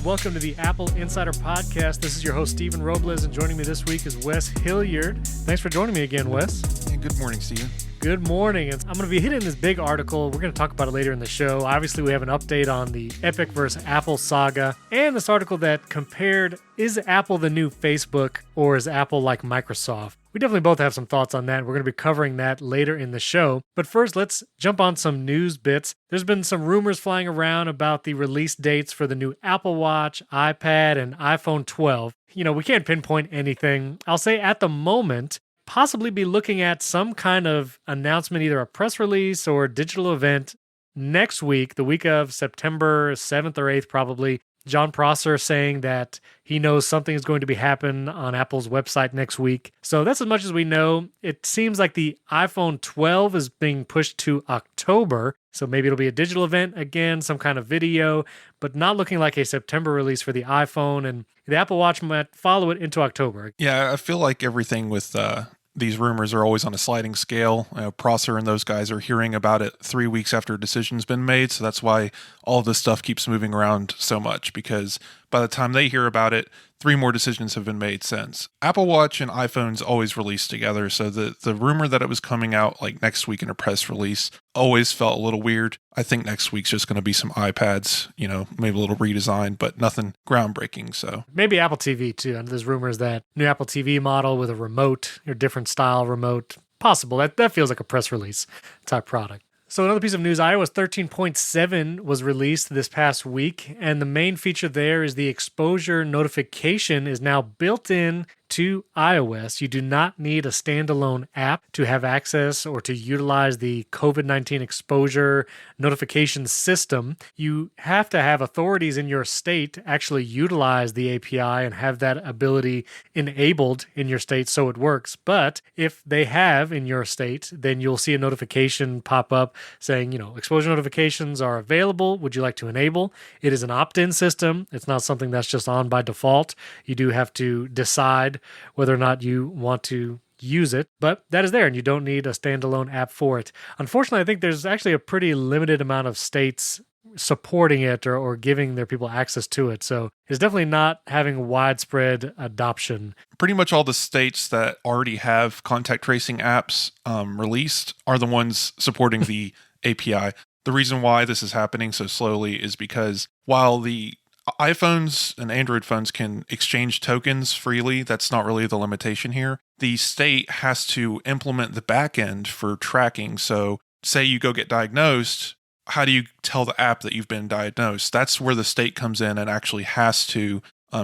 Welcome to the Apple Insider Podcast. This is your host, Stephen Robles, and joining me this week is Wes Hilliard. Thanks for joining me again, Wes. And good morning, Stephen. Good morning. I'm going to be hitting this big article. We're going to talk about it later in the show. Obviously, we have an update on the Epic versus Apple saga, and this article that compared, is Apple the new Facebook, or is Apple like Microsoft? We definitely both have some thoughts on that. We're going to be covering that later in the show. But first, let's jump on some news bits. There's been some rumors flying around about the release dates for the new Apple Watch, iPad, and iPhone 12. We can't pinpoint anything. I'll say at the moment, possibly be looking at some kind of announcement, either a press release or digital event next week, the week of September 7th or 8th probably. John Prosser saying that he knows something is going to be happening on Apple's website next week. So that's as much as we know. It seems like the iPhone 12 is being pushed to October. So maybe it'll be a digital event again, some kind of video, but not looking like a September release for the iPhone. And the Apple Watch might follow it into October. Yeah, I feel like everything with these rumors are always on a sliding scale. Prosser and those guys are hearing about it 3 weeks after a decision's been made. So that's why all this stuff keeps moving around so much, because by the time they hear about it, 3 more decisions have been made since. Apple Watch and iPhones always release together. So the rumor that it was coming out like next week in a press release always felt a little weird. I think next week's just going to be some iPads, maybe a little redesign, but nothing groundbreaking. So maybe Apple TV too. And there's rumors that new Apple TV model with a remote or different style remote. Possible. That feels like a press release type product. So another piece of news, iOS 13.7 was released this past week, and the main feature there is the exposure notification is now built in to iOS. You do not need a standalone app to have access or to utilize the COVID-19 exposure notification system. You have to have authorities in your state actually utilize the API and have that ability enabled in your state so it works. But if they have in your state, then you'll see a notification pop up saying, exposure notifications are available. Would you like to enable? It is an opt-in system. It's not something that's just on by default. You do have to decide whether or not you want to use it, but that is there and you don't need a standalone app for it. Unfortunately, I think there's actually a pretty limited amount of states supporting it or giving their people access to it. So it's definitely not having widespread adoption. Pretty much all the states that already have contact tracing apps released are the ones supporting the API. The reason why this is happening so slowly is because while the iPhones and Android phones can exchange tokens freely, that's not really the limitation here. The state has to implement the backend for tracking. So say you go get diagnosed, how do you tell the app that you've been diagnosed? That's where the state comes in and actually has to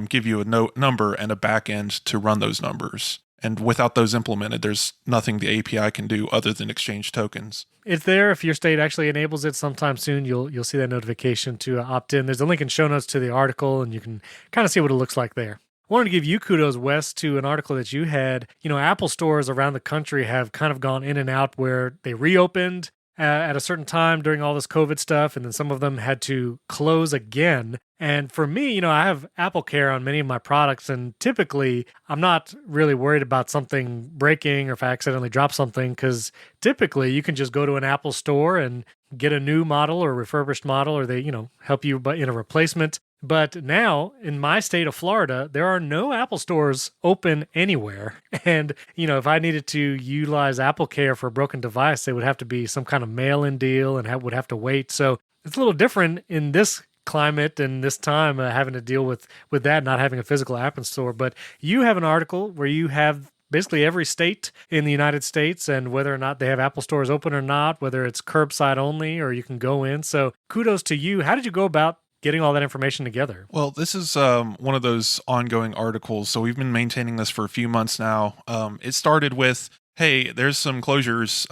give you a number and a backend to run those numbers. And without those implemented, there's nothing the API can do other than exchange tokens. It's there. If your state actually enables it sometime soon, you'll see that notification to opt in. There's a link in show notes to the article, and you can kind of see what it looks like there. I wanted to give you kudos, Wes, to an article that you had. Apple stores around the country have kind of gone in and out where they reopened at a certain time during all this COVID stuff, and then some of them had to close again. And for me, I have Apple Care on many of my products, and typically I'm not really worried about something breaking or if I accidentally drop something, because typically you can just go to an Apple store and get a new model or refurbished model, or they, help you in a replacement. But now in my state of Florida, there are no Apple stores open anywhere. And, if I needed to utilize Apple Care for a broken device, it would have to be some kind of mail-in deal and would have to wait. So it's a little different in this climate and this time having to deal with that, not having a physical Apple store. But you have an article where you have basically every state in the United States and whether or not they have Apple stores open or not, whether it's curbside only or you can go in. So kudos to you. How did you go about getting all that information together? Well, this is one of those ongoing articles. So we've been maintaining this for a few months now. It started with, hey, there's some closures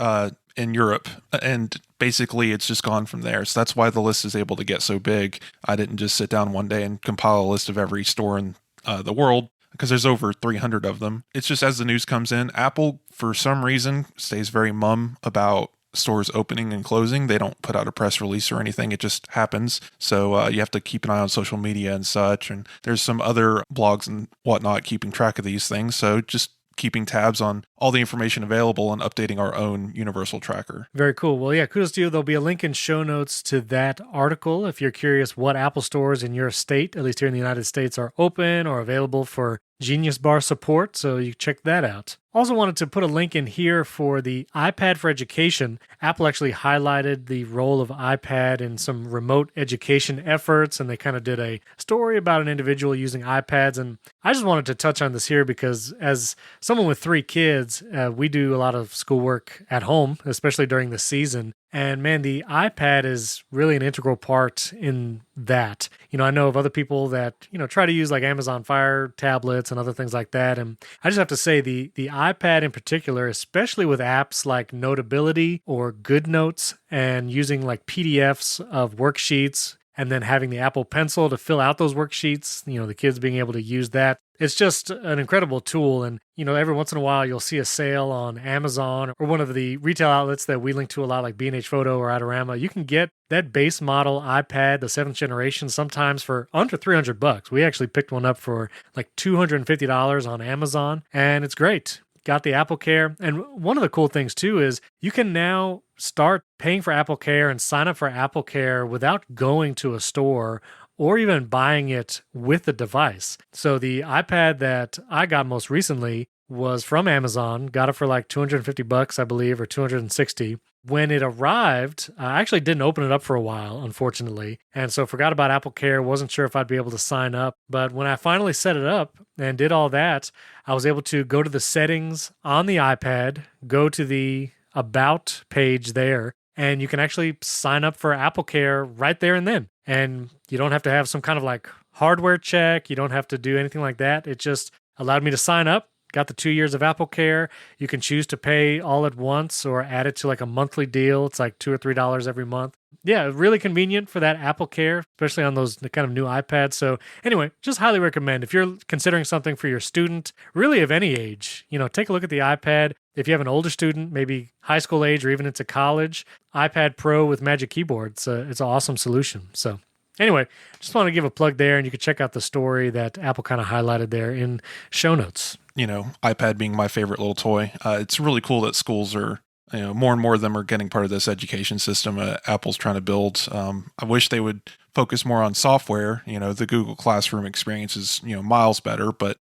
in Europe, and basically it's just gone from there. So that's why the list is able to get so big. I didn't just sit down one day and compile a list of every store in the world, because there's over 300 of them. It's just as the news comes in, Apple, for some reason, stays very mum about stores opening and closing. They don't put out a press release or anything. It just happens. So you have to keep an eye on social media and such. And there's some other blogs and whatnot keeping track of these things. So just keeping tabs on all the information available and updating our own universal tracker. Very cool. Well, yeah, kudos to you. There'll be a link in show notes to that article if you're curious what Apple stores in your state, at least here in the United States, are open or available for Genius Bar support, so you check that out. Also wanted to put a link in here for the iPad for Education. Apple actually highlighted the role of iPad in some remote education efforts, and they kind of did a story about an individual using iPads. And I just wanted to touch on this here because as someone with 3 kids, we do a lot of schoolwork at home, especially during the season. And man, the iPad is really an integral part in that. I know of other people that, try to use like Amazon Fire tablets and other things like that. And I just have to say the iPad in particular, especially with apps like Notability or GoodNotes and using like PDFs of worksheets and then having the Apple Pencil to fill out those worksheets, the kids being able to use that. It's just an incredible tool. And, every once in a while you'll see a sale on Amazon or one of the retail outlets that we link to a lot like B&H Photo or Adorama. You can get that base model iPad, the 7th generation, sometimes for under $300. We actually picked one up for like $250 on Amazon, and it's great. Got the Apple Care. And one of the cool things too is you can now start paying for Apple Care and sign up for Apple Care without going to a store or even buying it with the device. So the iPad that I got most recently was from Amazon, got it for like $250, I believe, or $260. When it arrived, I actually didn't open it up for a while, unfortunately. And so forgot about Apple Care, wasn't sure if I'd be able to sign up. But when I finally set it up and did all that, I was able to go to the settings on the iPad, go to the About page there, and you can actually sign up for Apple Care right there and then. And you don't have to have some kind of like hardware check. You don't have to do anything like that. It just allowed me to sign up. Got the 2 years of Apple Care. You can choose to pay all at once or add it to like a monthly deal. It's like $2 or $3 every month. Yeah, really convenient for that Apple Care, especially on those kind of new iPads. So anyway, just highly recommend if you're considering something for your student, really of any age, take a look at the iPad. If you have an older student, maybe high school age or even into college, iPad Pro with Magic Keyboard, it's an awesome solution. So anyway, just want to give a plug there, and you can check out the story that Apple kind of highlighted there in show notes. iPad being my favorite little toy. It's really cool that schools are, more and more of them are getting part of this education system Apple's trying to build. I wish they would focus more on software. The Google Classroom experience is, miles better, but,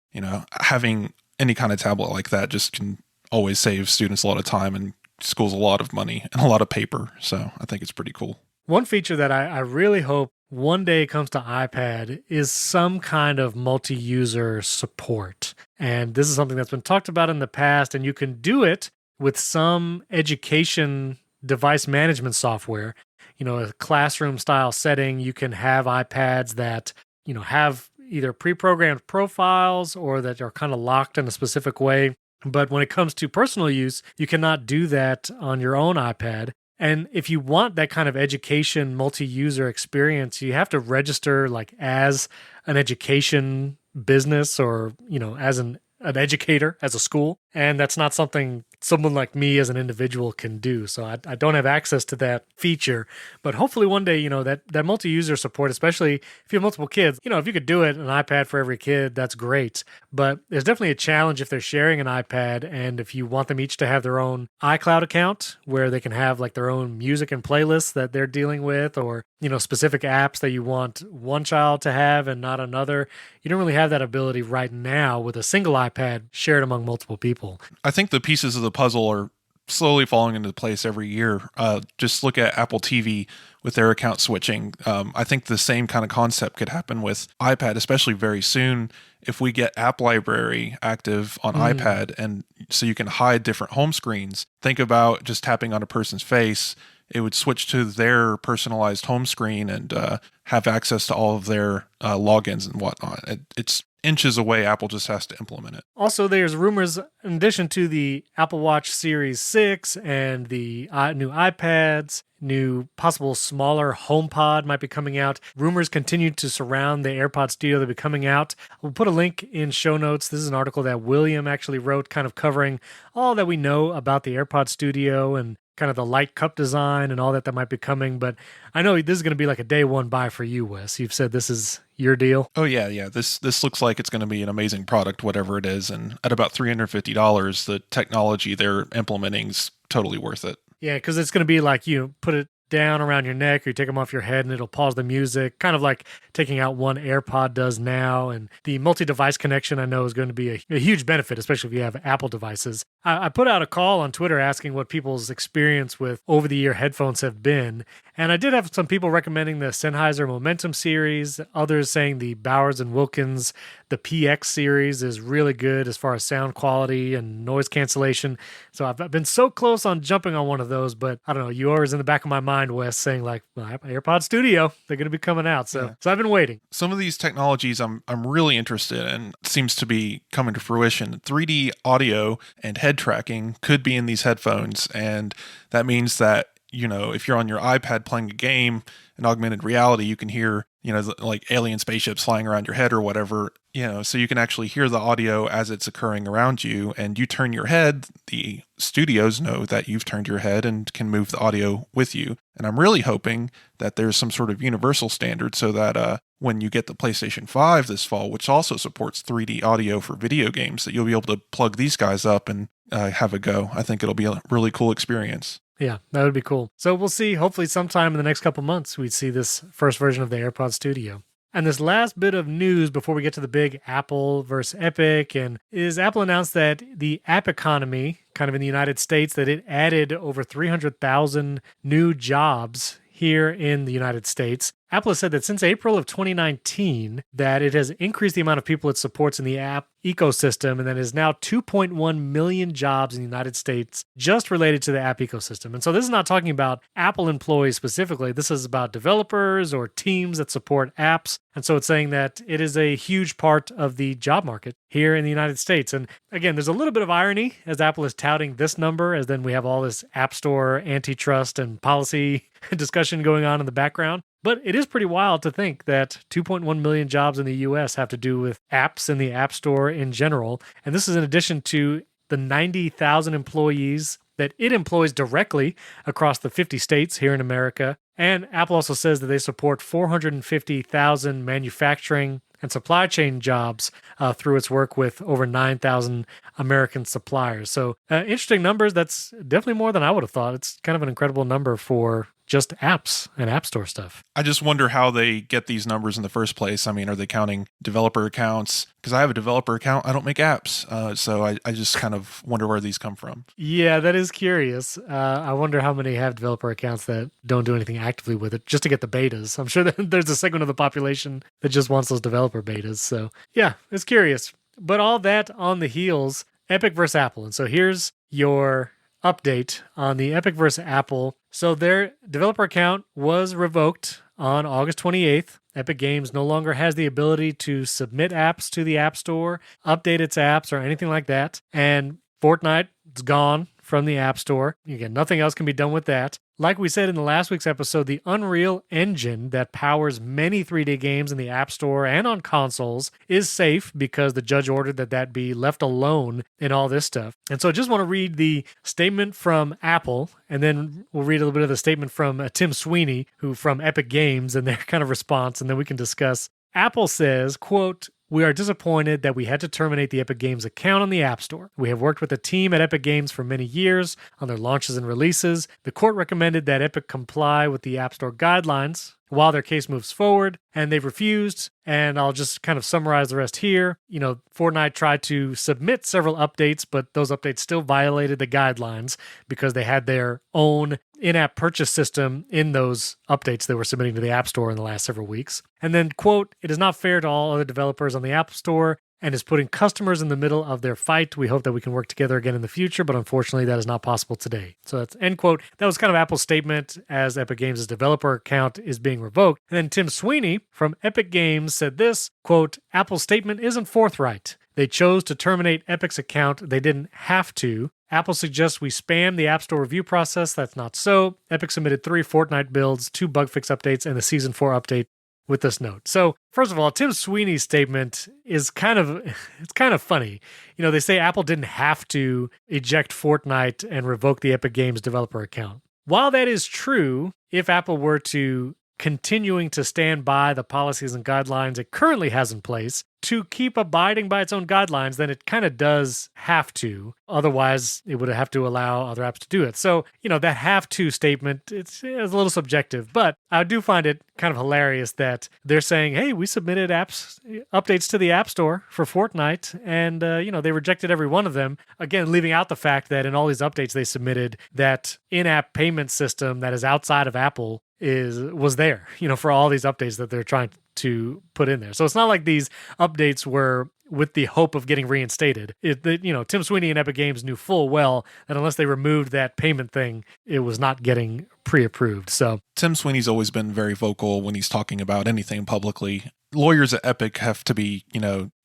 having any kind of tablet like that just can always save students a lot of time and schools a lot of money and a lot of paper. So I think it's pretty cool. One feature that I really hope one day comes to iPad is some kind of multi-user support. And this is something that's been talked about in the past, and you can do it with some education device management software. A classroom style setting, you can have iPads that, have either pre-programmed profiles or that are kind of locked in a specific way. But when it comes to personal use, you cannot do that on your own iPad. And if you want that kind of education multi-user experience, you have to register like as an education business or, as an educator, as a school. And that's not something someone like me as an individual can do. So I don't have access to that feature. But hopefully one day, that multi-user support, especially if you have multiple kids, if you could do it, an iPad for every kid, that's great. But there's definitely a challenge if they're sharing an iPad and if you want them each to have their own iCloud account where they can have like their own music and playlists that they're dealing with or, specific apps that you want one child to have and not another. You don't really have that ability right now with a single iPad shared among multiple people. I think the pieces of the puzzle are slowly falling into place every year. Just look at Apple TV with their account switching. I think the same kind of concept could happen with iPad, especially very soon if we get App Library active on iPad, and so you can hide different home screens. Think about just tapping on a person's face. It would switch to their personalized home screen and have access to all of their logins and whatnot. It's inches away. Apple just has to implement it. Also, there's rumors, in addition to the Apple Watch Series 6 and the new iPads, new possible smaller HomePod might be coming out. Rumors continue to surround the AirPod Studio that'll be coming out. We'll put a link in show notes. This is an article that William actually wrote kind of covering all that we know about the AirPod Studio and kind of the light cup design and all that might be coming. But I know this is going to be like a day one buy for you, Wes. You've said this is your deal. Oh yeah. This looks like it's going to be an amazing product, whatever it is, and at about $350, the technology they're implementing is totally worth it. Yeah, because it's going to be like you put it down around your neck or you take them off your head and it'll pause the music, kind of like taking out one AirPod does now. And the multi-device connection I know is going to be a huge benefit, especially if you have Apple devices. I put out a call on Twitter asking what people's experience with over-the-ear headphones have been. And I did have some people recommending the Sennheiser Momentum series, others saying the Bowers and Wilkins, the PX series is really good as far as sound quality and noise cancellation. So I've been so close on jumping on one of those, but I don't know, you always in the back of my mind, Wes, saying like, well, AirPod Studio, they're going to be coming out. So I've been waiting. Some of these technologies I'm really interested in seems to be coming to fruition. 3D audio and head tracking could be in these headphones, and that means that, you know, if you're on your iPad playing a game in augmented reality, you can hear, you know, like alien spaceships flying around your head or whatever, you know, so you can actually hear the audio as it's occurring around you, and you turn your head, the studios know that you've turned your head and can move the audio with you. And I'm really hoping that there's some sort of universal standard so that when you get the PlayStation 5 this fall, which also supports 3D audio for video games, that you'll be able to plug these guys up and have a go. I think it'll be a really cool experience. Yeah, that would be cool. So we'll see. Hopefully sometime in the next couple months, we'd see this first version of the AirPod Studio. And this last bit of news before we get to the big Apple versus Epic, and is Apple announced that the app economy, kind of in the United States, that it added over 300,000 new jobs here in the United States. Apple has said that since April of 2019, that it has increased the amount of people it supports in the app ecosystem, and that is now 2.1 million jobs in the United States just related to the app ecosystem. And so this is not talking about Apple employees specifically. This is about developers or teams that support apps. And so it's saying that it is a huge part of the job market here in the United States. And again, there's a little bit of irony as Apple is touting this number, as then we have all this App Store antitrust and policy discussion going on in the background. But it is pretty wild to think that 2.1 million jobs in the US have to do with apps in the App Store in general. And this is in addition to the 90,000 employees that it employs directly across the 50 states here in America. And Apple also says that they support 450,000 manufacturing and supply chain jobs through its work with over 9,000 American suppliers. So interesting numbers. That's definitely more than I would have thought. It's kind of an incredible number for just apps and App Store stuff. I just wonder how they get these numbers in the first place. I mean, are they counting developer accounts? Because I have a developer account. I don't make apps. So I just kind of wonder where these come from. Yeah, that is curious. I wonder how many have developer accounts that don't do anything actively with it just to get the betas. I'm sure that there's a segment of the population that just wants those developer betas. So yeah, it's curious. But all that on the heels, Epic versus Apple. And so here's your update on the Epic versus Apple. So their developer account was revoked on August 28th. Epic Games no longer has the ability to submit apps to the App Store, update its apps, or anything like that. And Fortnite is gone from the App Store. Again, nothing else can be done with that. Like we said in the last week's episode, the Unreal Engine that powers many 3D games in the App Store and on consoles is safe because the judge ordered that that be left alone in all this stuff. And so I just want to read the statement from Apple, and then we'll read a little bit of the statement from Tim Sweeney, who from Epic Games, and their kind of response, and then we can discuss. Apple says, quote, "We are disappointed that we had to terminate the Epic Games account on the App Store. We have worked with the team at Epic Games for many years on their launches and releases. The court recommended that Epic comply with the App Store guidelines while their case moves forward, and they've refused. And I'll just kind of summarize the rest here. You know, Fortnite tried to submit several updates, but those updates still violated the guidelines because they had their own in-app purchase system in those updates they were submitting to the App Store in the last several weeks. And then, quote, "It is not fair to all other developers on the App Store and is putting customers in the middle of their fight. We hope that we can work together again in the future, but unfortunately that is not possible today." So that's end quote. That was kind of Apple's statement as Epic Games' developer account is being revoked. And then Tim Sweeney from Epic Games said this, quote, "Apple's statement isn't forthright. They chose to terminate Epic's account. They didn't have to. Apple suggests we spam the App Store review process. That's not so. Epic submitted 3 Fortnite builds, 2 bug fix updates, and the Season 4 update with this note. So, first of all, Tim Sweeney's statement is it's kind of funny. They say Apple didn't have to eject Fortnite and revoke the Epic Games developer account. While that is true, if Apple were to continuing to stand by the policies and guidelines it currently has in place to keep abiding by its own guidelines, then it kind of does have to. Otherwise, it would have to allow other apps to do it. So, that have to statement, it's a little subjective, but I do find it kind of hilarious that they're saying, hey, we submitted updates to the App Store for Fortnite, and, they rejected every one of them. Again, leaving out the fact that in all these updates they submitted, that in-app payment system that is outside of Apple was there, for all these updates that they're trying to put in there. So it's not like these updates were with the hope of getting reinstated. Tim Sweeney and Epic Games knew full well that unless they removed that payment thing, it was not getting pre-approved. So Tim Sweeney's always been very vocal when he's talking about anything publicly. Lawyers at Epic have to be,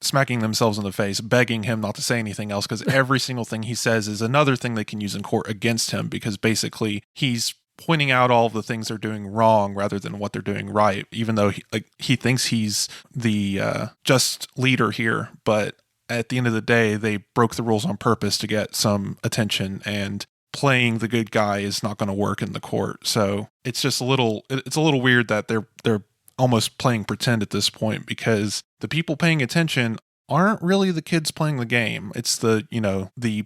smacking themselves in the face, begging him not to say anything else, because every single thing he says is another thing they can use in court against him, because basically he's pointing out all of the things they're doing wrong rather than what they're doing right, even though he thinks he's the just leader here. But at the end of the day, they broke the rules on purpose to get some attention, and playing the good guy is not going to work in the court. So it's just a little weird that they're almost playing pretend at this point, because the people paying attention aren't really the kids playing the game. It's the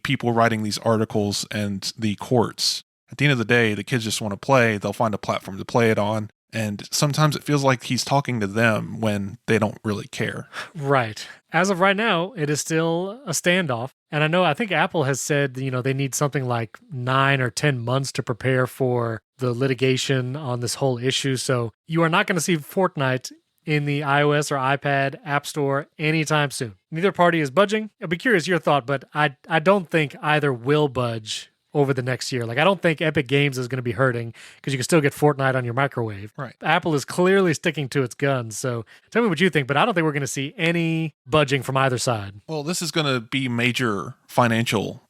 people writing these articles and the courts. At the end of the day, the kids just want to play. They'll find a platform to play it on. And sometimes it feels like he's talking to them when they don't really care. Right. As of right now, it is still a standoff. And I think Apple has said, they need something like 9 or 10 months to prepare for the litigation on this whole issue. So you are not going to see Fortnite in the iOS or iPad App Store anytime soon. Neither party is budging. I'd be curious your thought, but I don't think either will budge over the next year. I don't think Epic Games is going to be hurting, because you can still get Fortnite on your microwave. Right. Apple is clearly sticking to its guns. So tell me what you think, but I don't think we're going to see any budging from either side. Well, this is going to be major financial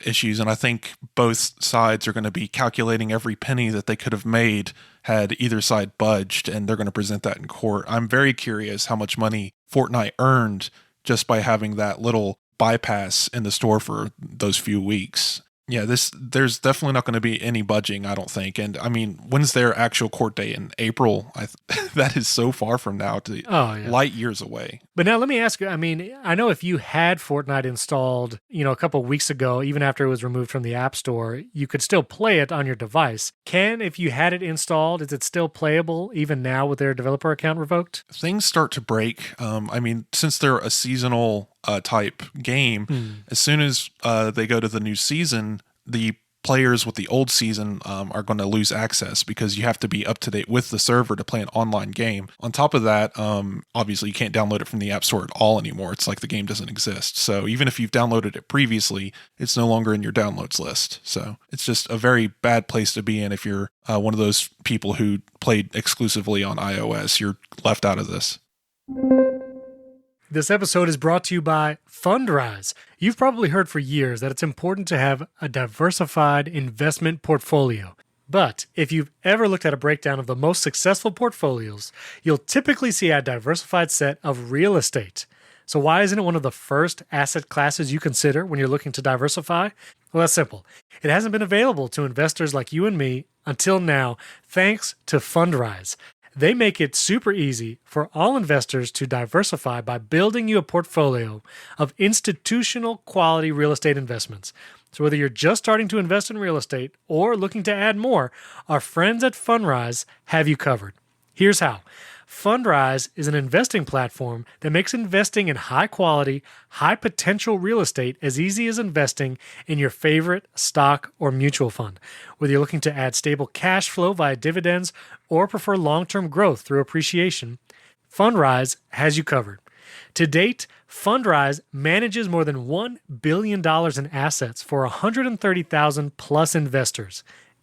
issues, and I think both sides are going to be calculating every penny that they could have made had either side budged, and they're going to present that in court. I'm very curious how much money Fortnite earned just by having that little bypass in the store for those few weeks. Yeah, there's definitely not going to be any budging, I don't think. And I mean, when's their actual court date? In April? That is so far from now, light years away. But now let me ask you, I know if you had Fortnite installed, a couple of weeks ago, even after it was removed from the App Store, you could still play it on your device. If you had it installed, is it still playable even now with their developer account revoked? Things start to break. Since they're a seasonal type game, as soon as they go to the new season, the players with the old season are going to lose access, because you have to be up to date with the server to play an online game. On top of that, obviously you can't download it from the App Store at all anymore. It's like the game doesn't exist. So even if you've downloaded it previously, it's no longer in your downloads list. So it's just a very bad place to be in if you're one of those people who played exclusively on iOS. You're left out of this. This episode is brought to you by Fundrise. You've probably heard for years that it's important to have a diversified investment portfolio. But if you've ever looked at a breakdown of the most successful portfolios, you'll typically see a diversified set of real estate. So why isn't it one of the first asset classes you consider when you're looking to diversify? Well, that's simple. It hasn't been available to investors like you and me until now, thanks to Fundrise. They make it super easy for all investors to diversify by building you a portfolio of institutional quality real estate investments. So whether you're just starting to invest in real estate or looking to add more, our friends at Fundrise have you covered. Here's how. Fundrise is an investing platform that makes investing in high-quality, high-potential real estate as easy as investing in your favorite stock or mutual fund. Whether you're looking to add stable cash flow via dividends or prefer long-term growth through appreciation, Fundrise has you covered. To date, Fundrise manages more than $1 billion in assets for 130,000 plus investors.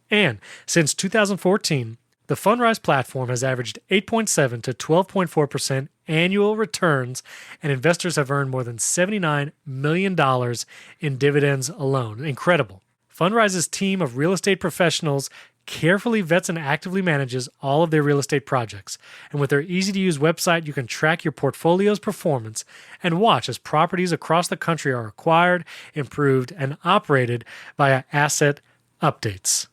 And since 2014, the Fundrise platform has averaged 8.7 to 12.4% annual returns, and investors have earned more than $79 million in dividends alone. Incredible. Fundrise's team of real estate professionals carefully vets and actively manages all of their real estate projects. And with their easy-to-use website, you can track your portfolio's performance and watch as properties across the country are acquired, improved, and operated via asset updates.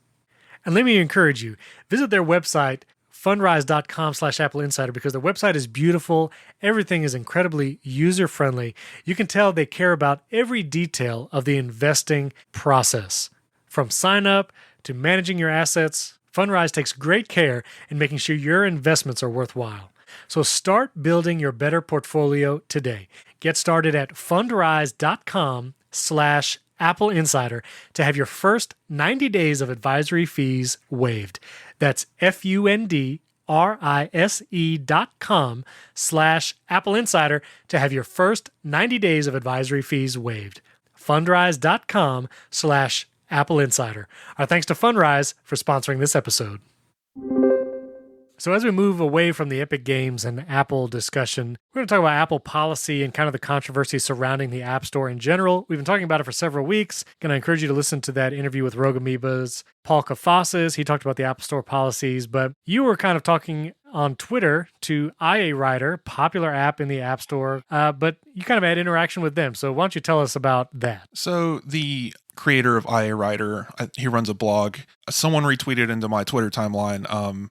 And let me encourage you, visit their website, fundrise.com/AppleInsider, because their website is beautiful. Everything is incredibly user-friendly. You can tell they care about every detail of the investing process. From sign up to managing your assets, Fundrise takes great care in making sure your investments are worthwhile. So start building your better portfolio today. Get started at fundrise.com/AppleInsider to have your first 90 days of advisory fees waived. That's fundrise.com/AppleInsider to have your first 90 days of advisory fees waived. Fundrise.com/AppleInsider. Our thanks to Fundrise for sponsoring this episode. So as we move away from the Epic Games and Apple discussion, we're going to talk about Apple policy and kind of the controversy surrounding the App Store in general. We've been talking about it for several weeks. Going to encourage you to listen to that interview with Rogue Amoeba's Paul Kafasis. He talked about the App Store policies, but you were kind of talking on Twitter to iWriter, popular app in the App Store, but you kind of had interaction with them. So why don't you tell us about that? So the creator of iWriter, he runs a blog. Someone retweeted into my Twitter timeline.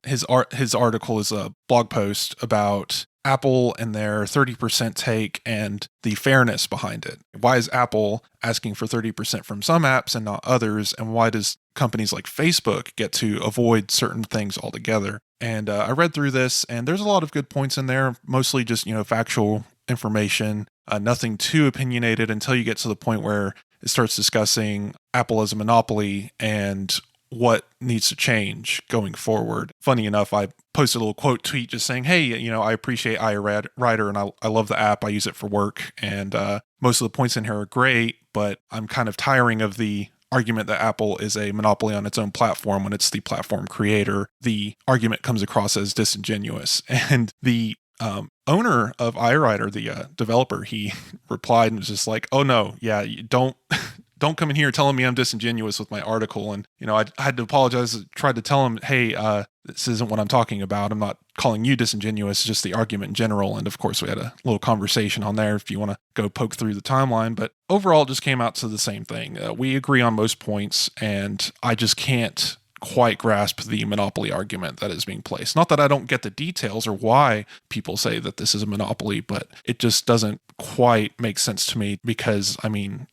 His article is a blog post about Apple and their 30% take and the fairness behind it. Why is Apple asking for 30% from some apps and not others? And why does companies like Facebook get to avoid certain things altogether? And I read through this, and there's a lot of good points in there, mostly just, factual information, nothing too opinionated until you get to the point where it starts discussing Apple as a monopoly and what needs to change going forward. Funny enough, I posted a little quote tweet just saying, hey, I appreciate iWriter and I love the app. I use it for work. And most of the points in here are great, but I'm kind of tiring of the argument that Apple is a monopoly on its own platform when it's the platform creator. The argument comes across as disingenuous. And the owner of iWriter, the developer, he replied and was just like, oh no, yeah, you don't come in here telling me I'm disingenuous with my article. And, I had to apologize, tried to tell him, hey, this isn't what I'm talking about. I'm not calling you disingenuous, just the argument in general. And of course, we had a little conversation on there if you want to go poke through the timeline. But overall, it just came out to the same thing. We agree on most points, and I just can't quite grasp the monopoly argument that is being placed. Not that I don't get the details or why people say that this is a monopoly, but it just doesn't quite make sense to me because,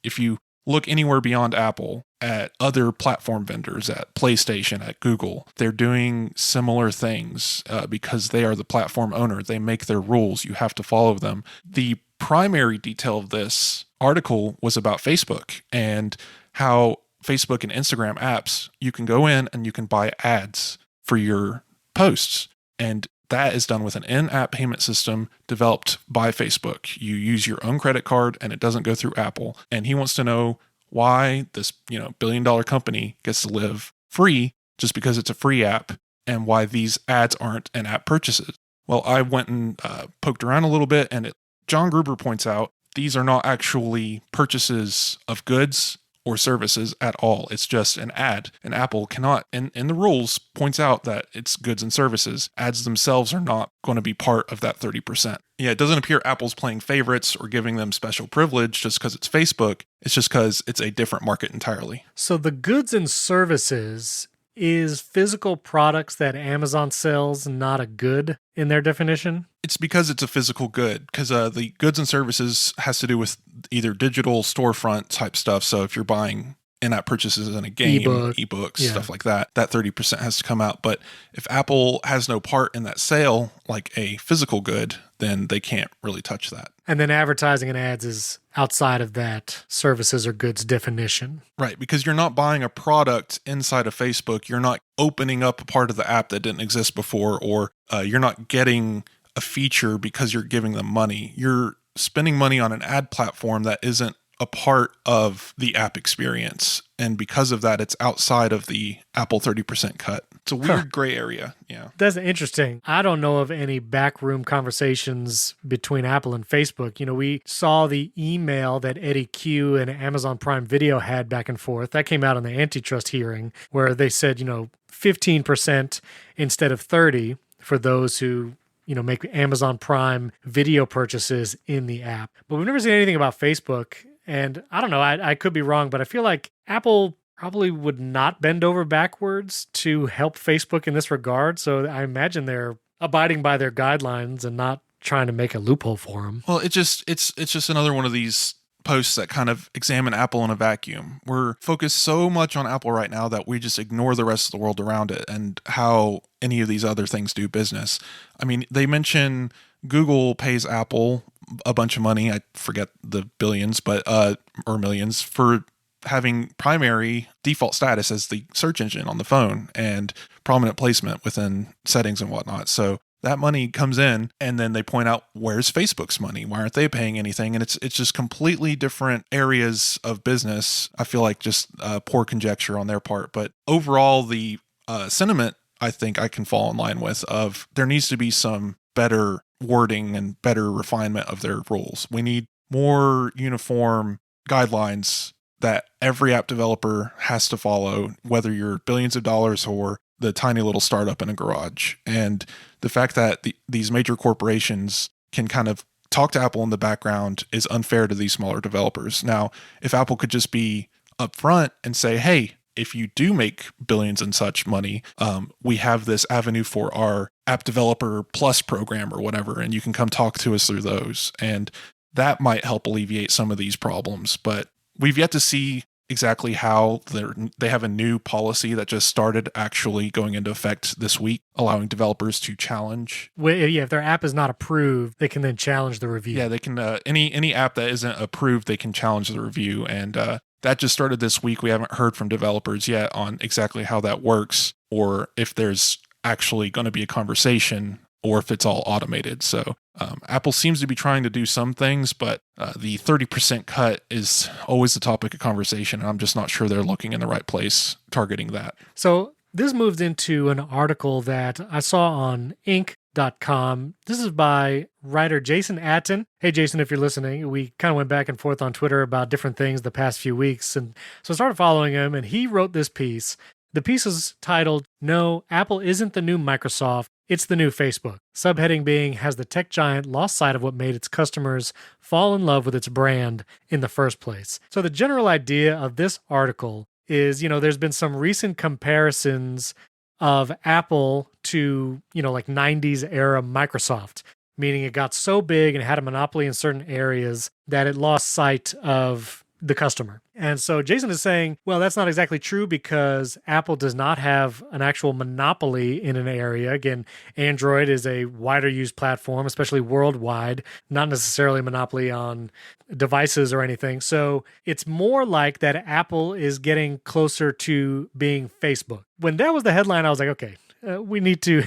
if you look anywhere beyond Apple at other platform vendors, at PlayStation, at Google, they're doing similar things because they are the platform owner. They make their rules. You have to follow them. The primary detail of this article was about Facebook and how Facebook and Instagram apps, you can go in and you can buy ads for your posts. And that is done with an in-app payment system developed by Facebook. You use your own credit card and it doesn't go through Apple. And he wants to know why this, billion-dollar company gets to live free just because it's a free app and why these ads aren't in-app purchases. Well, I went and poked around a little bit, and John Gruber points out these are not actually purchases of goods or services at all. It's just an ad. And Apple cannot, in the rules, points out that it's goods and services. Ads themselves are not going to be part of that 30%. Yeah, it doesn't appear Apple's playing favorites or giving them special privilege just because it's Facebook. It's just because it's a different market entirely. So the goods and services is physical products that Amazon sells not a good in their definition? It's because it's a physical good, because the goods and services has to do with either digital storefront type stuff. So if you're buying in-app purchases in a game, ebooks, stuff like that, that 30% has to come out. But if Apple has no part in that sale, like a physical good, then they can't really touch that. And then advertising and ads is outside of that services or goods definition. Right, because you're not buying a product inside of Facebook. You're not opening up a part of the app that didn't exist before, or you're not getting a feature because you're giving them money. You're spending money on an ad platform that isn't a part of the app experience. And because of that, it's outside of the Apple 30% cut. It's a weird gray area. Yeah. That's interesting. I don't know of any backroom conversations between Apple and Facebook. We saw the email that Eddie Q and Amazon Prime Video had back and forth. That came out in the antitrust hearing where they said, 15% instead of 30 for those who make Amazon Prime Video purchases in the app. But we've never seen anything about Facebook. And I don't know, I could be wrong, but I feel like Apple probably would not bend over backwards to help Facebook in this regard. So I imagine they're abiding by their guidelines and not trying to make a loophole for them. Well, it's just another one of these posts that kind of examine Apple in a vacuum. We're focused so much on Apple right now that we just ignore the rest of the world around it and how any of these other things do business. I mean, they mention Google pays Apple a bunch of money. I forget the billions, but or millions for having primary default status as the search engine on the phone and prominent placement within settings and whatnot. So that money comes in and then they point out, where's Facebook's money? Why aren't they paying anything? And it's just completely different areas of business. I feel like just poor conjecture on their part. But overall, the sentiment I think I can fall in line with of there needs to be some better wording and better refinement of their rules. We need more uniform guidelines that every app developer has to follow, whether you're billions of dollars or the tiny little startup in a garage. And the fact that these major corporations can kind of talk to Apple in the background is unfair to these smaller developers. Now, if Apple could just be upfront and say, hey, if you do make billions and such money, we have this avenue for our App Developer Plus program or whatever, and you can come talk to us through those. And that might help alleviate some of these problems. But we've yet to see exactly how they have a new policy that just started actually going into effect this week, allowing developers to challenge. Well, yeah, if their app is not approved, they can then challenge the review. Yeah, they can. Any app that isn't approved, they can challenge the review, and that just started this week. We haven't heard from developers yet on exactly how that works, or if there's actually going to be a conversation, or if it's all automated. So Apple seems to be trying to do some things, but the 30% cut is always the topic of conversation. And I'm just not sure they're looking in the right place targeting that. So this moves into an article that I saw on Inc.com. This is by writer Jason Atten. Hey, Jason, if you're listening, we kind of went back and forth on Twitter about different things the past few weeks. And so I started following him, and he wrote this piece. The piece is titled, "No, Apple isn't the new Microsoft. It's the new Facebook." Subheading being, has the tech giant lost sight of what made its customers fall in love with its brand in the first place? So the general idea of this article is, there's been some recent comparisons of Apple to, like 90s era Microsoft, meaning it got so big and had a monopoly in certain areas that it lost sight of the customer. And so Jason is saying, well, that's not exactly true because Apple does not have an actual monopoly in an area. Again, Android is a wider used platform, especially worldwide, not necessarily a monopoly on devices or anything. So it's more like that Apple is getting closer to being Facebook. When that was the headline, I was like, okay, we need to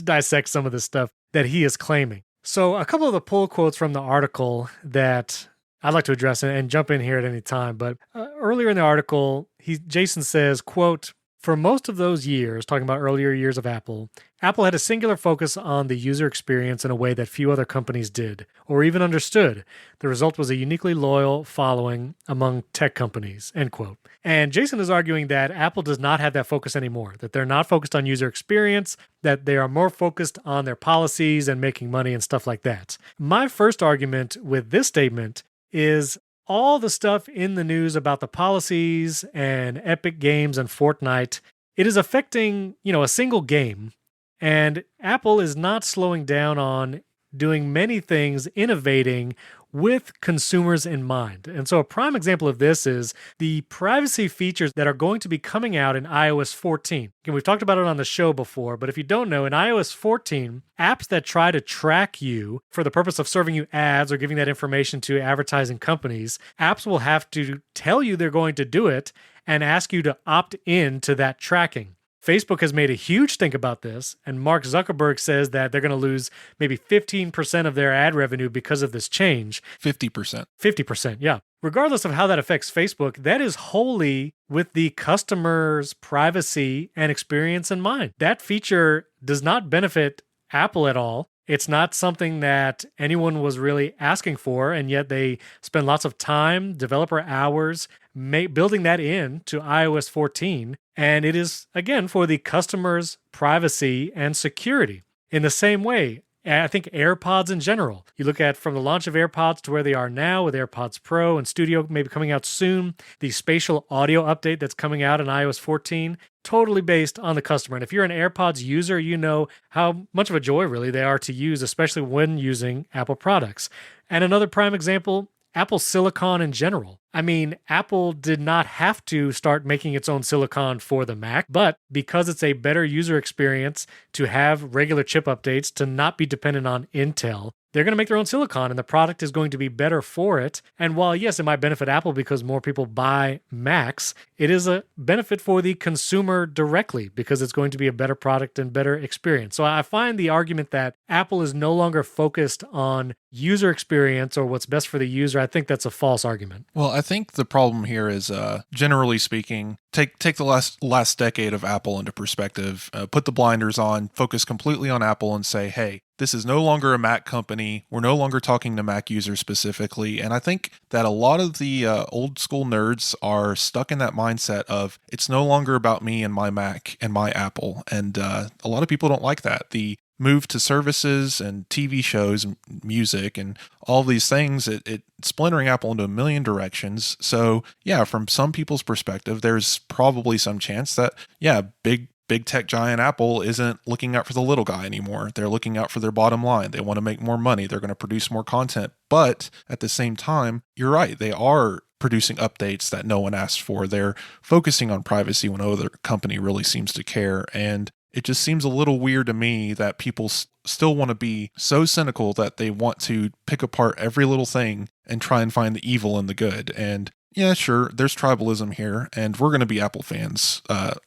dissect some of this stuff that he is claiming. So a couple of the pull quotes from the article that I'd like to address and jump in here at any time. But earlier in the article, Jason says, quote, "For most of those years," talking about earlier years of Apple had a singular focus on the user experience in a way that few other companies did or even understood. The result was a uniquely loyal following among tech companies," end quote. And Jason is arguing that Apple does not have that focus anymore, that they're not focused on user experience, that they are more focused on their policies and making money and stuff like that. My first argument with this statement is all the stuff in the news about the policies and Epic Games and Fortnite, it is affecting, a single game. And Apple is not slowing down on doing many things, innovating with consumers in mind. And so a prime example of this is the privacy features that are going to be coming out in iOS 14. Again, we've talked about it on the show before, but if you don't know, in iOS 14, apps that try to track you for the purpose of serving you ads or giving that information to advertising companies, apps will have to tell you they're going to do it and ask you to opt in to that tracking. Facebook has made a huge stink about this, and Mark Zuckerberg says that they're going to lose maybe 15% of their ad revenue because of this change. 50%. 50%, yeah. Regardless of how that affects Facebook, that is wholly with the customer's privacy and experience in mind. That feature does not benefit Apple at all. It's not something that anyone was really asking for, and yet they spend lots of time, developer hours, building that in to iOS 14. And it is, again, for the customer's privacy and security. In the same way, I think AirPods in general. You look at from the launch of AirPods to where they are now with AirPods Pro and Studio maybe coming out soon, the spatial audio update that's coming out in iOS 14, totally based on the customer. And if you're an AirPods user, you know how much of a joy really they are to use, especially when using Apple products. And another prime example, Apple Silicon in general. I mean, Apple did not have to start making its own silicon for the Mac, but because it's a better user experience to have regular chip updates, to not be dependent on Intel, they're going to make their own silicon and the product is going to be better for it. And while, yes, it might benefit Apple because more people buy Macs, it is a benefit for the consumer directly because it's going to be a better product and better experience. So I find the argument that Apple is no longer focused on user experience or what's best for the user, I think that's a false argument. Well, I think the problem here is, generally speaking, take the last decade of Apple into perspective, put the blinders on, focus completely on Apple and say, hey, this is no longer a Mac company. We're no longer talking to Mac users specifically. And I think that a lot of the old school nerds are stuck in that mindset of it's no longer about me and my Mac and my Apple. And a lot of people don't like that. The move to services and TV shows and music and all these things, it splintering Apple into a million directions. So yeah, from some people's perspective, there's probably some chance that, yeah, big tech giant Apple isn't looking out for the little guy anymore. They're looking out for their bottom line. They want to make more money. They're going to produce more content. But at the same time, you're right. They are producing updates that no one asked for. They're focusing on privacy when no other company really seems to care. And it just seems a little weird to me that people still want to be so cynical that they want to pick apart every little thing and try and find the evil in the good. And yeah, sure, there's tribalism here, and we're going to be Apple fans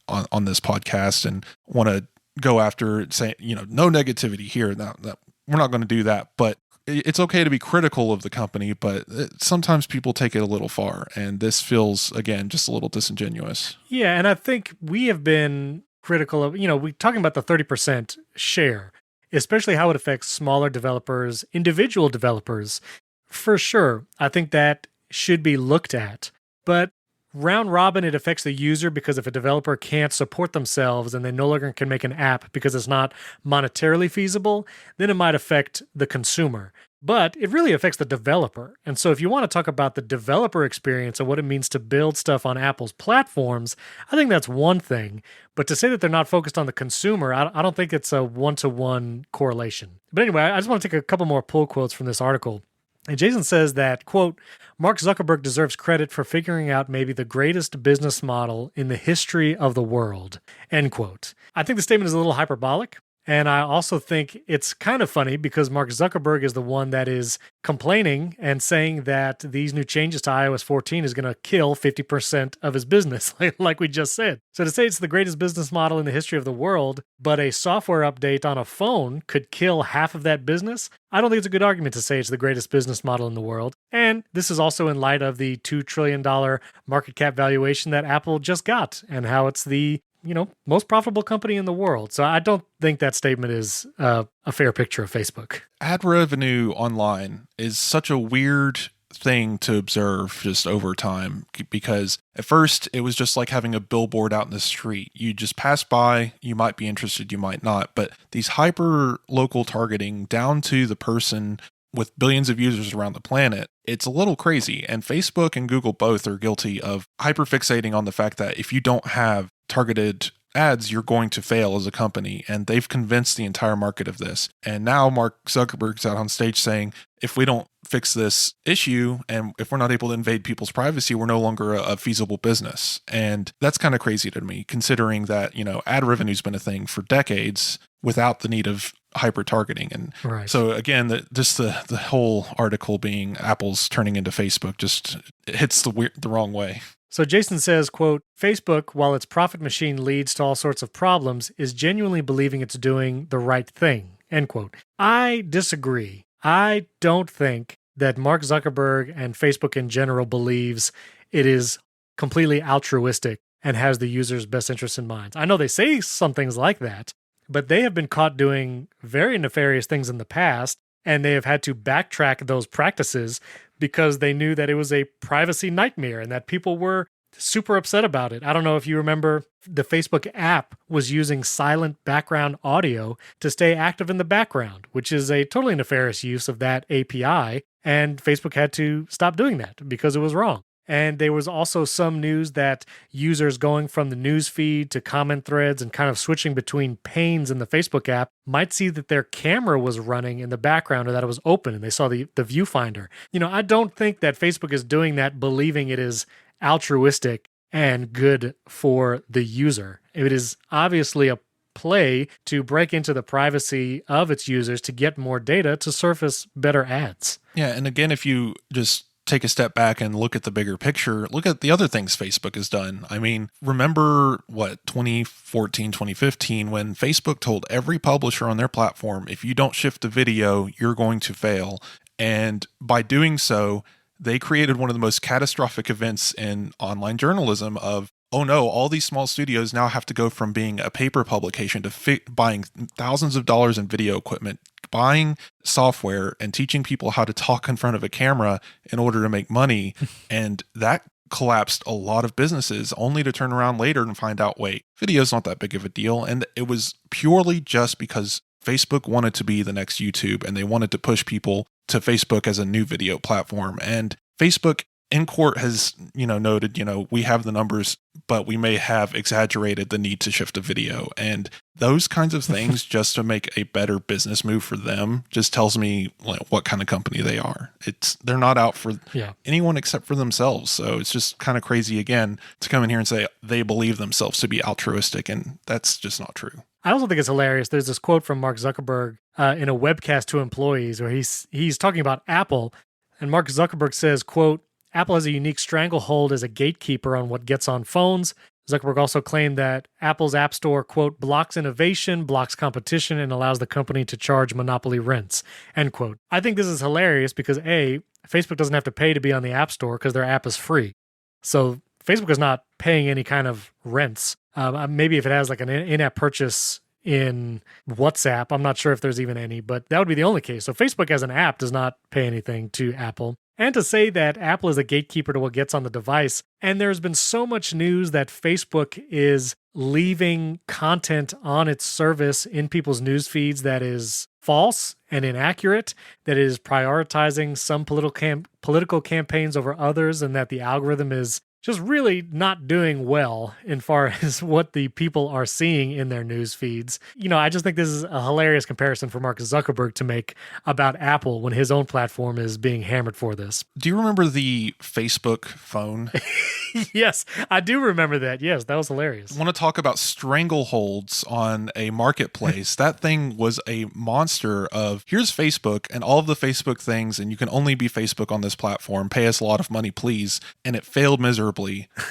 on this podcast and want to go after saying, no negativity here. Now, we're not going to do that, but it's okay to be critical of the company, but sometimes people take it a little far, and this feels, again, just a little disingenuous. Yeah, and I think we have been critical of, we're talking about the 30% share, especially how it affects smaller developers, individual developers. For sure, I think that should be looked at. But round robin, it affects the user because if a developer can't support themselves and they no longer can make an app because it's not monetarily feasible, then it might affect the consumer. But it really affects the developer. And so if you want to talk about the developer experience and what it means to build stuff on Apple's platforms, I think that's one thing. But to say that they're not focused on the consumer, I don't think it's a one-to-one correlation. But anyway, I just want to take a couple more pull quotes from this article. And Jason says that, quote, Mark Zuckerberg deserves credit for figuring out maybe the greatest business model in the history of the world, end quote. I think the statement is a little hyperbolic. And I also think it's kind of funny because Mark Zuckerberg is the one that is complaining and saying that these new changes to iOS 14 is going to kill 50% of his business, like we just said. So to say it's the greatest business model in the history of the world, but a software update on a phone could kill half of that business, I don't think it's a good argument to say it's the greatest business model in the world. And this is also in light of the $2 trillion market cap valuation that Apple just got and how it's the most profitable company in the world. So I don't think that statement is a fair picture of Facebook. Ad revenue online is such a weird thing to observe just over time because at first it was just like having a billboard out in the street. You just pass by, you might be interested, you might not. But these hyper local targeting down to the person with billions of users around the planet, it's a little crazy. And Facebook and Google both are guilty of hyperfixating on the fact that if you don't have targeted ads, you're going to fail as a company. And they've convinced the entire market of this. And now Mark Zuckerberg's out on stage saying, if we don't fix this issue and if we're not able to invade people's privacy, we're no longer a feasible business. And that's kind of crazy to me, considering that, ad revenue's been a thing for decades without the need of hyper targeting. And right. So again, the whole article being Apple's turning into Facebook just hits the wrong way. So Jason says, quote, Facebook, while its profit machine leads to all sorts of problems, is genuinely believing it's doing the right thing, end quote. I disagree. I don't think that Mark Zuckerberg and Facebook in general believes it is completely altruistic and has the user's best interests in mind. I know they say some things like that, but they have been caught doing very nefarious things in the past, and they have had to backtrack those practices because they knew that it was a privacy nightmare and that people were super upset about it. I don't know if you remember, the Facebook app was using silent background audio to stay active in the background, which is a totally nefarious use of that API. And Facebook had to stop doing that because it was wrong. And there was also some news that users going from the news feed to comment threads and kind of switching between panes in the Facebook app might see that their camera was running in the background or that it was open and they saw the viewfinder. I don't think that Facebook is doing that believing it is altruistic and good for the user. It is obviously a play to break into the privacy of its users to get more data to surface better ads. Yeah, and again, if you just take a step back and look at the bigger picture, look at the other things Facebook has done. I mean, remember 2014, 2015, when Facebook told every publisher on their platform, if you don't shift to video, you're going to fail. And by doing so, they created one of the most catastrophic events in online journalism of, oh no, all these small studios now have to go from being a paper publication to buying thousands of dollars in video equipment, buying software and teaching people how to talk in front of a camera in order to make money. And that collapsed a lot of businesses, only to turn around later and find out, wait, video's not that big of a deal. And it was purely just because Facebook wanted to be the next YouTube and they wanted to push people to Facebook as a new video platform. And Facebook in court has, noted, we have the numbers, but we may have exaggerated the need to shift to video. And those kinds of things, just to make a better business move for them, just tells me what kind of company they are. They're not out for anyone except for themselves. So it's just kind of crazy, again, to come in here and say they believe themselves to be altruistic. And that's just not true. I also think it's hilarious. There's this quote from Mark Zuckerberg in a webcast to employees where he's talking about Apple. And Mark Zuckerberg says, quote, Apple has a unique stranglehold as a gatekeeper on what gets on phones. Zuckerberg also claimed that Apple's App Store, quote, blocks innovation, blocks competition, and allows the company to charge monopoly rents, end quote. I think this is hilarious because A, Facebook doesn't have to pay to be on the App Store because their app is free. So Facebook is not paying any kind of rents. Maybe if it has like an in-app purchase in WhatsApp, I'm not sure if there's even any, but that would be the only case. So Facebook as an app does not pay anything to Apple. And to say that Apple is a gatekeeper to what gets on the device, and there's been so much news that Facebook is leaving content on its service in people's news feeds that is false and inaccurate, that is prioritizing some political campaigns over others, and that the algorithm is just really not doing well in far as what the people are seeing in their news feeds. I just think this is a hilarious comparison for Mark Zuckerberg to make about Apple when his own platform is being hammered for this. Do you remember the Facebook phone? Yes, I do remember that. Yes, that was hilarious. I want to talk about strangleholds on a marketplace. That thing was a monster of, here's Facebook and all of the Facebook things, and you can only be Facebook on this platform. Pay us a lot of money, please. And it failed miserably.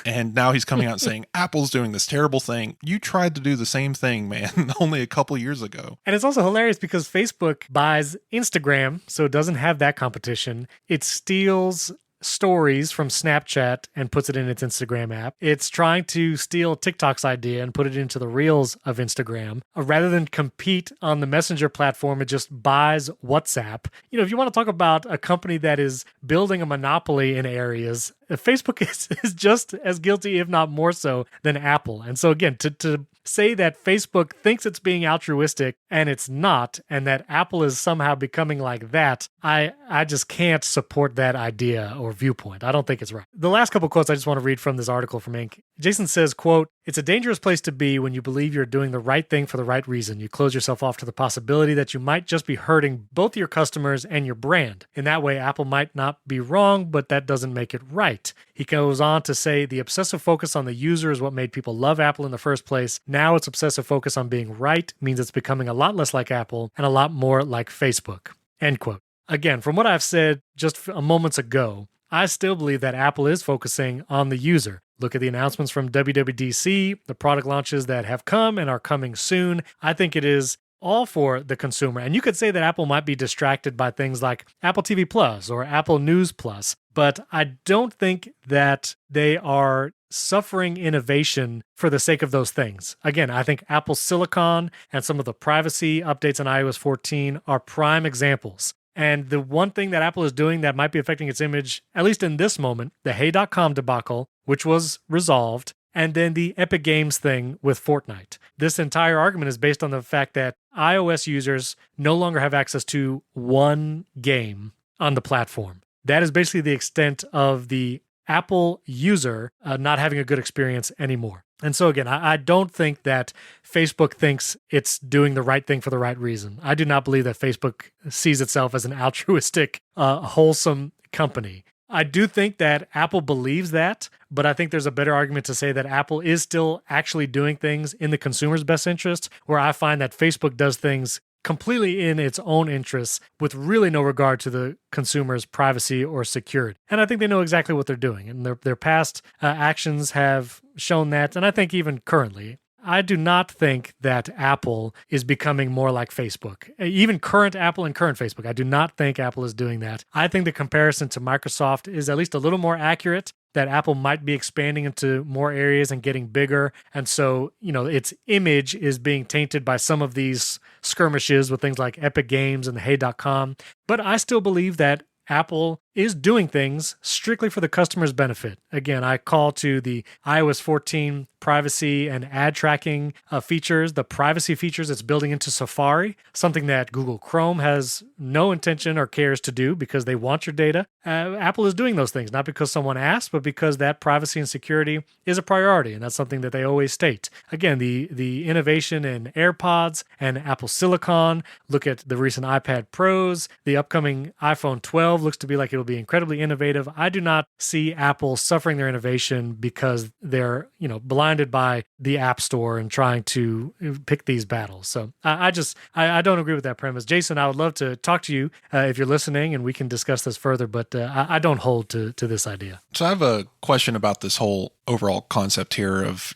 And now he's coming out saying, Apple's doing this terrible thing. You tried to do the same thing, man, only a couple years ago. And it's also hilarious because Facebook buys Instagram, so it doesn't have that competition. It steals stories from Snapchat and puts it in its Instagram app. It's trying to steal TikTok's idea and put it into the Reels of Instagram. Rather than compete on the Messenger platform, it just buys WhatsApp. If you want to talk about a company that is building a monopoly in areas, Facebook is just as guilty, if not more so, than Apple. And so again, to say that Facebook thinks it's being altruistic and it's not, and that Apple is somehow becoming like that, I just can't support that idea or viewpoint. I don't think it's right. The last couple quotes I just want to read from this article from Inc. Jason says, quote, it's a dangerous place to be when you believe you're doing the right thing for the right reason. You close yourself off to the possibility that you might just be hurting both your customers and your brand. In that way, Apple might not be wrong, but that doesn't make it right. He goes on to say the obsessive focus on the user is what made people love Apple in the first place. Now its obsessive focus on being right means it's becoming a lot less like Apple and a lot more like Facebook. End quote. Again, from what I've said just a moments ago, I still believe that Apple is focusing on the user. Look at the announcements from WWDC, the product launches that have come and are coming soon. I think it is all for the consumer. And you could say that Apple might be distracted by things like Apple TV Plus or Apple News Plus, but I don't think that they are suffering innovation for the sake of those things. Again, I think Apple Silicon and some of the privacy updates on iOS 14 are prime examples. And the one thing that Apple is doing that might be affecting its image, at least in this moment, the Hey.com debacle, which was resolved, and then the Epic Games thing with Fortnite. This entire argument is based on the fact that iOS users no longer have access to one game on the platform. That is basically the extent of the Apple user not having a good experience anymore. And so again, I don't think that Facebook thinks it's doing the right thing for the right reason. I do not believe that Facebook sees itself as an altruistic, wholesome company. I do think that Apple believes that, but I think there's a better argument to say that Apple is still actually doing things in the consumer's best interest, where I find that Facebook does things completely in its own interests with really no regard to the consumer's privacy or security. And I think they know exactly what they're doing, and their past actions have shown that, and I think even currently. I do not think that Apple is becoming more like Facebook. Even current Apple and current Facebook, I do not think Apple is doing that. I think the comparison to Microsoft is at least a little more accurate, that Apple might be expanding into more areas and getting bigger. And so, its image is being tainted by some of these skirmishes with things like Epic Games and the Hey.com. But I still believe that Apple is doing things strictly for the customer's benefit. Again, I call to the iOS 14 privacy and ad tracking features, the privacy features it's building into Safari, something that Google Chrome has no intention or cares to do because they want your data. Apple is doing those things, not because someone asked, but because that privacy and security is a priority, and that's something that they always state. Again, the innovation in AirPods and Apple Silicon, look at the recent iPad Pros, the upcoming iPhone 12 looks to be like it'll be incredibly innovative. I do not see Apple suffering their innovation because they're, blinded by the App Store and trying to pick these battles. So I don't agree with that premise. Jason, I would love to talk to you if you're listening, and we can discuss this further, but I don't hold to this idea. So I have a question about this whole overall concept here of,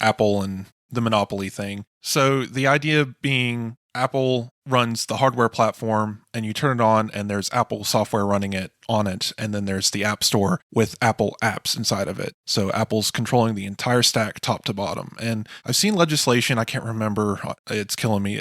Apple and the monopoly thing. So the idea being Apple runs the hardware platform and you turn it on and there's Apple software running it on it. And then there's the App Store with Apple apps inside of it. So Apple's controlling the entire stack top to bottom. And I've seen legislation, I can't remember, it's killing me,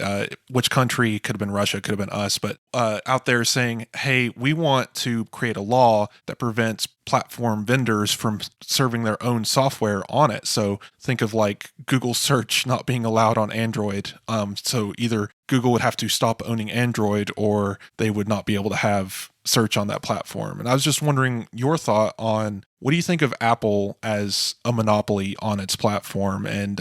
which country, could have been Russia, could have been us, but out there saying, hey, we want to create a law that prevents platform vendors from serving their own software on it. So think of like Google search not being allowed on Android. So either Google would have to stop owning Android or they would not be able to have search on that platform. And I was just wondering your thought on, what do you think of Apple as a monopoly on its platform? And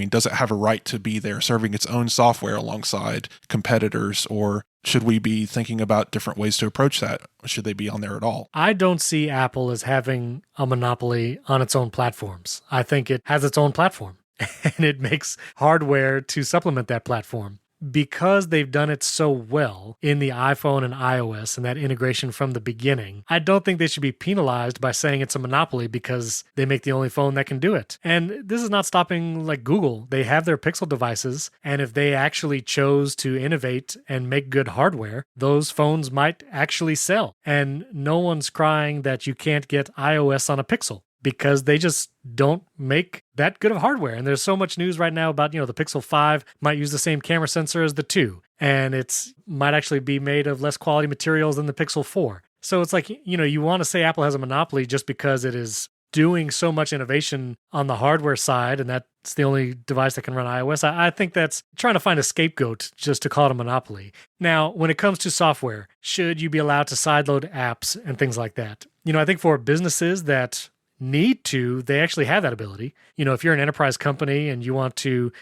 does it have a right to be there serving its own software alongside competitors, or should we be thinking about different ways to approach that? Should they be on there at all? I don't see Apple as having a monopoly on its own platforms. I think it has its own platform and it makes hardware to supplement that platform. Because they've done it so well in the iPhone and iOS and that integration from the beginning, I don't think they should be penalized by saying it's a monopoly because they make the only phone that can do it. And this is not stopping like Google. They have their Pixel devices, and if they actually chose to innovate and make good hardware, those phones might actually sell. And no one's crying that you can't get iOS on a Pixel, because they just don't make that good of hardware. And there's so much news right now about, the Pixel 5 might use the same camera sensor as the 2, and it's might actually be made of less quality materials than the Pixel 4. So it's like, you want to say Apple has a monopoly just because it is doing so much innovation on the hardware side, and that's the only device that can run iOS. I think that's trying to find a scapegoat just to call it a monopoly. Now, when it comes to software, should you be allowed to sideload apps and things like that? I think for businesses that need to, they actually have that ability. If you're an enterprise company and you want to,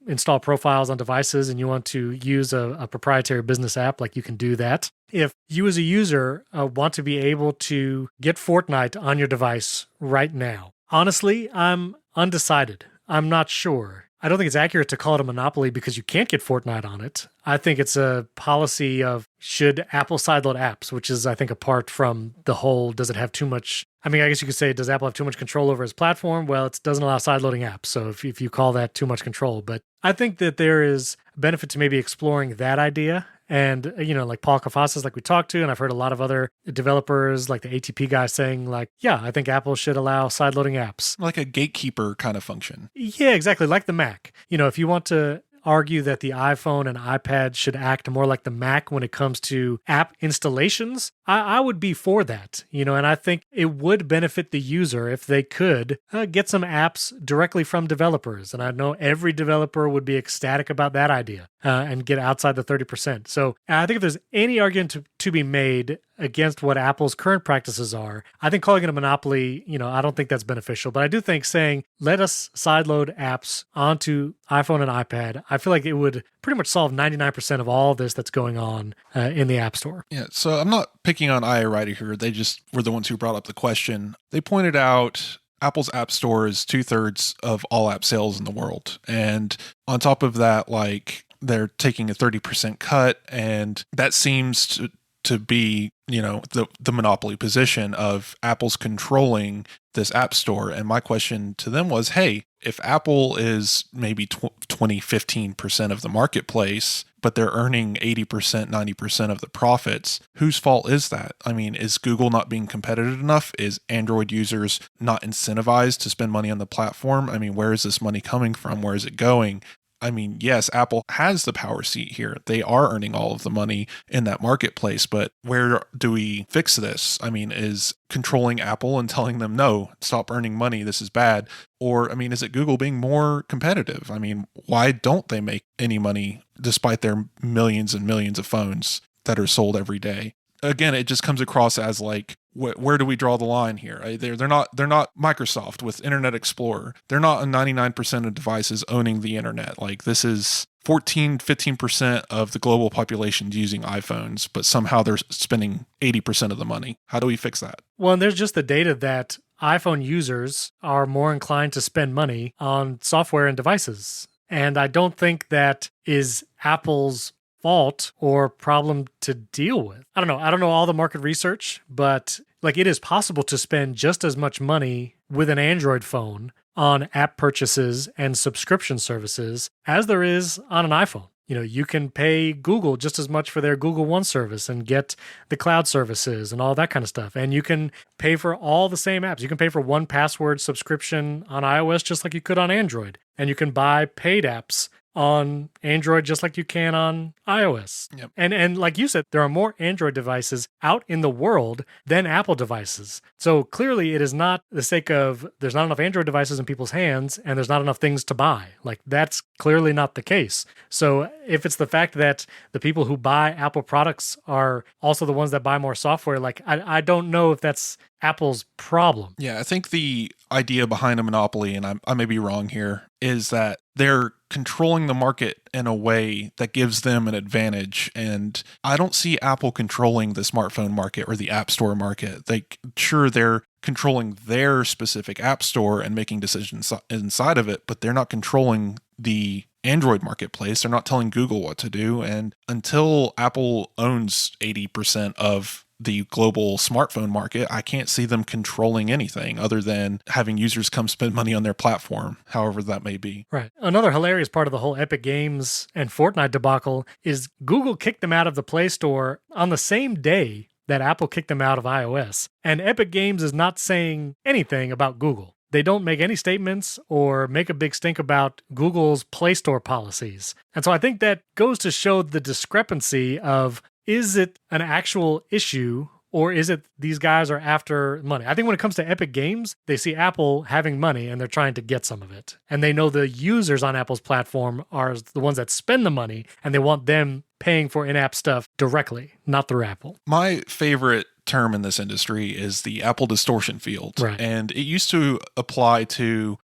install profiles on devices and you want to use a proprietary business app, like you can do that. If you as a user want to be able to get Fortnite on your device right now, honestly, I'm undecided. I'm not sure. I don't think it's accurate to call it a monopoly because you can't get Fortnite on it. I think it's a policy of, should Apple sideload apps, which is, I think, apart from the whole, does it have too much I mean, I guess you could say, does Apple have too much control over its platform? Well, it doesn't allow sideloading apps. So if you call that too much control, but I think that there is benefit to maybe exploring that idea. And, like Paul Kafasas, like we talked to, and I've heard a lot of other developers, like the ATP guys saying like, yeah, I think Apple should allow sideloading apps. Like a gatekeeper kind of function. Yeah, exactly. Like the Mac. If you want to argue that the iPhone and iPad should act more like the Mac when it comes to app installations, I would be for that, and I think it would benefit the user if they could get some apps directly from developers. And I know every developer would be ecstatic about that idea and get outside the 30%. So I think if there's any argument to be made against what Apple's current practices are, I think calling it a monopoly, I don't think that's beneficial. But I do think saying, let us sideload apps onto iPhone and iPad, I feel like it would pretty much solve 99% of all this that's going on in the App Store. Yeah, so I'm not picking on iWriter here. They just were the ones who brought up the question. They pointed out Apple's App Store is 2/3 of all app sales in the world. And on top of that, like, they're taking a 30% cut, and that seems to be, the monopoly position of Apple's controlling this app store. And my question to them was, hey, if Apple is maybe 15% of the marketplace, but they're earning 80%, 90% of the profits, whose fault is that? I mean, is Google not being competitive enough? Is Android users not incentivized to spend money on the platform? I mean, where is this money coming from? Where is it going? I mean, yes, Apple has the power seat here. They are earning all of the money in that marketplace, but where do we fix this? I mean, is controlling Apple and telling them, no, stop earning money, this is bad? Or, I mean, is it Google being more competitive? I mean, why don't they make any money despite their millions and millions of phones that are sold every day? Again, it just comes across as like, where do we draw the line here? They're not Microsoft with Internet Explorer. They're not 99% of devices owning the internet. Like, this is 15% of the global population using iPhones, but somehow they're spending 80% of the money. How do we fix that? Well, and there's just the data that iPhone users are more inclined to spend money on software and devices. And I don't think that is Apple's fault or problem to deal with. I don't know all the market research, but like, it is possible to spend just as much money with an Android phone on app purchases and subscription services as there is on an iPhone. You can pay Google just as much for their Google One service and get the cloud services and all that kind of stuff. And you can pay for all the same apps. You can pay for 1Password subscription on iOS just like you could on Android. And you can buy paid apps on Android just like you can on iOS. Yep. And like you said, there are more Android devices out in the world than Apple devices. So clearly it is not the sake of there's not enough Android devices in people's hands and there's not enough things to buy. Like, that's clearly not the case. So if it's the fact that the people who buy Apple products are also the ones that buy more software, like, I don't know if that's Apple's problem. Yeah, I think the idea behind a monopoly, and I may be wrong here, is that they're controlling the market in a way that gives them an advantage. And I don't see Apple controlling the smartphone market or the App Store market. Sure, they're controlling their specific App Store and making decisions inside of it, but they're not controlling the Android marketplace. They're not telling Google what to do. And until Apple owns 80% of the global smartphone market, I can't see them controlling anything other than having users come spend money on their platform, however that may be. Right. Another hilarious part of the whole Epic Games and Fortnite debacle is Google kicked them out of the Play Store on the same day that Apple kicked them out of iOS. And Epic Games is not saying anything about Google. They don't make any statements or make a big stink about Google's Play Store policies. And so I think that goes to show the discrepancy of, is it an actual issue or is it these guys are after money? I think when it comes to Epic Games, they see Apple having money and they're trying to get some of it. And they know the users on Apple's platform are the ones that spend the money and they want them paying for in-app stuff directly, not through Apple. My favorite term in this industry is the Apple distortion field. Right. And it used to apply to,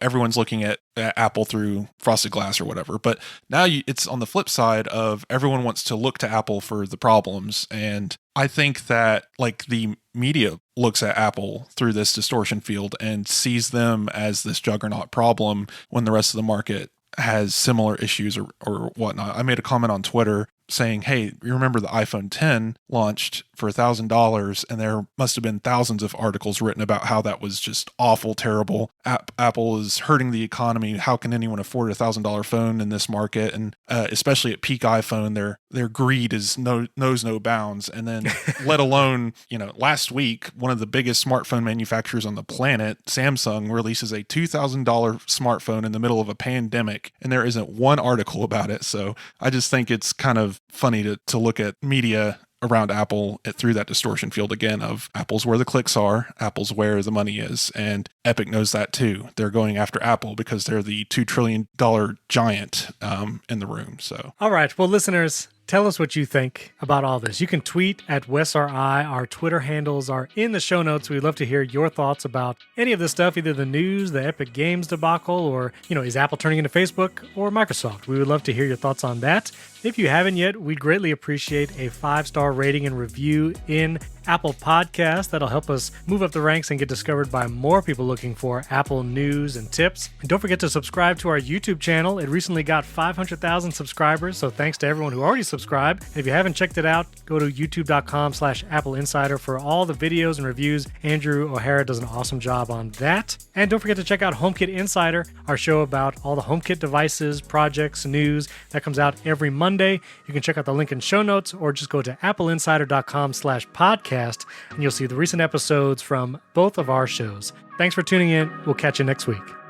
everyone's looking at Apple through frosted glass or whatever. But now it's on the flip side of everyone wants to look to Apple for the problems. And I think that like the media looks at Apple through this distortion field and sees them as this juggernaut problem when the rest of the market has similar issues or whatnot. I made a comment on Twitter saying, hey, you remember the iPhone 10 launched for $1,000, and there must have been thousands of articles written about how that was just awful, terrible. Apple is hurting the economy. How can anyone afford $1,000 phone in this market? And especially at peak iPhone, their greed knows no bounds. And then let alone, last week, one of the biggest smartphone manufacturers on the planet, Samsung, releases a $2,000 smartphone in the middle of a pandemic, and there isn't one article about it. So I just think it's kind of funny to look at media around Apple through that distortion field again of Apple's where the clicks are, Apple's where the money is, and Epic knows that too. They're going after Apple because they're the $2 trillion giant in the room. So, all right, well, listeners, tell us what you think about all this. You can tweet at WesRI. Our Twitter handles are in the show notes. We'd love to hear your thoughts about any of this stuff, either the news, the Epic Games debacle, or, is Apple turning into Facebook or Microsoft? We would love to hear your thoughts on that. If you haven't yet, we'd greatly appreciate a 5-star rating and review in Apple Podcasts. That'll help us move up the ranks and get discovered by more people looking for Apple news and tips. And don't forget to subscribe to our YouTube channel. It recently got 500,000 subscribers, so thanks to everyone who already subscribed. And if you haven't checked it out, go to youtube.com/AppleInsider for all the videos and reviews. Andrew O'Hara does an awesome job on that. And don't forget to check out HomeKit Insider, our show about all the HomeKit devices, projects, news that comes out every Monday. You can check out the link in show notes or just go to appleinsider.com/podcast and you'll see the recent episodes from both of our shows. Thanks for tuning in. We'll catch you next week.